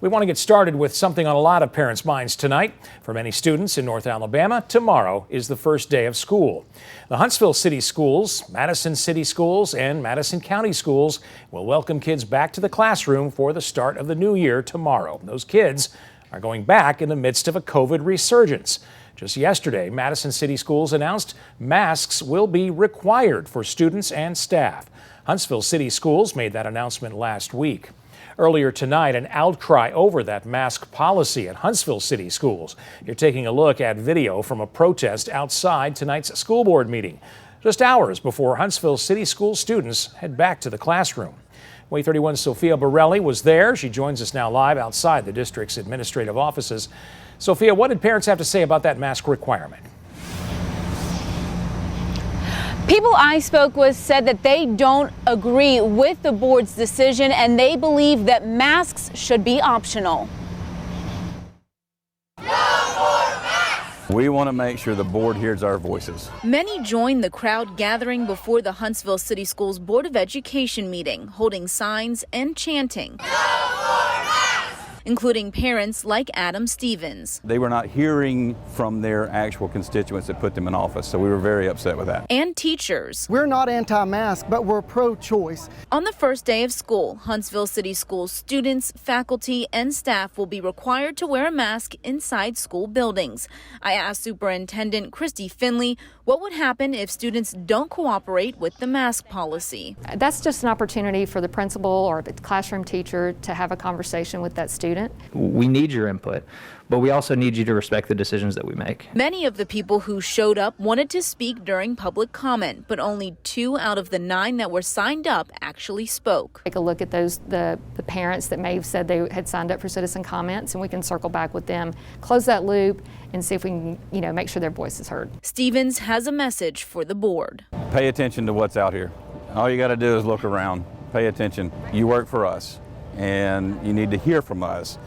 We want to get started with something on a lot of parents' minds tonight. For many students in North Alabama, tomorrow is the first day of school. The Huntsville City Schools, Madison City Schools, and Madison County Schools will welcome kids back to the classroom for the start of the new year tomorrow. Those kids are going back in the midst of a COVID resurgence. Just yesterday, Madison City Schools announced masks will be required for students and staff. Huntsville City Schools made that announcement last week. Earlier tonight, an outcry over that mask policy at Huntsville City Schools. You're taking a look at video from a protest outside tonight's school board meeting, just hours before Huntsville City School students head back to the classroom. WAAY 31's Sophia Borelli was there. She joins us now live outside the district's administrative offices. Sophia, what did parents have to say about that mask requirement? People I spoke with said that they don't agree with the board's decision and they believe that masks should be optional. We want to make sure the board hears our voices. Many joined the crowd gathering before the Huntsville City Schools Board of Education meeting, holding signs and chanting, including parents like Adam Stevens. They were not hearing from their actual constituents that put them in office, so we were very upset with that. And teachers. We're not anti-mask, but we're pro-choice. On the first day of school, Huntsville City Schools students, faculty, and staff will be required to wear a mask inside school buildings. I asked Superintendent Christy Finley what would happen if students don't cooperate with the mask policy. That's just an opportunity for the principal or the classroom teacher to have a conversation with that student. We need your input, but we also need you to respect the decisions that we make. Many of the people who showed up wanted to speak during public comment, but only 2 out of the 9 that were signed up actually spoke. Take a look at the parents that may have said they had signed up for citizen comments, and we can circle back with them, close that loop, and see if we can, make sure their voice is heard. Stevens has a message for the board. Pay attention to what's out here. All you got to do is look around. Pay attention. You work for us, and you need to hear from us.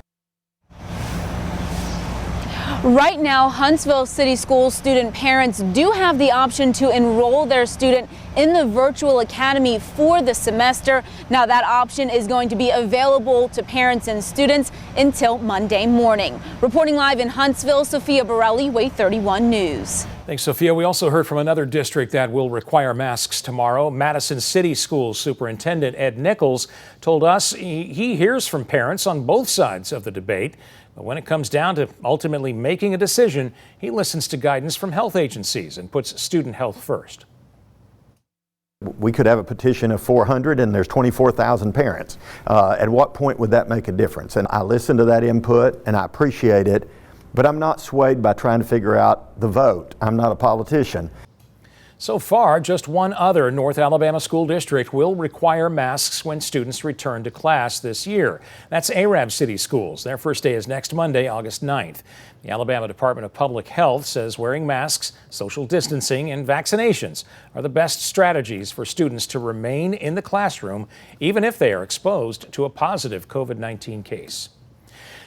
Right now, Huntsville City Schools student parents do have the option to enroll their student in the virtual academy for the semester. Now, that option is going to be available to parents and students until Monday morning. Reporting live in Huntsville, Sophia Borelli, WAAY 31 News. Thanks, Sophia. We also heard from another district that will require masks tomorrow. Madison City Schools Superintendent Ed Nichols told us he hears from parents on both sides of the debate. But when it comes down to ultimately making a decision, he listens to guidance from health agencies and puts student health first. We could have a petition of 400 and there's 24,000 parents. At what point would that make a difference? And I listen to that input and I appreciate it, but I'm not swayed by trying to figure out the vote. I'm not a politician. So far, just one other North Alabama school district will require masks when students return to class this year. That's Arab City Schools. Their first day is next Monday, August 9th. The Alabama Department of Public Health says wearing masks, social distancing, and vaccinations are the best strategies for students to remain in the classroom, even if they are exposed to a positive COVID-19 case.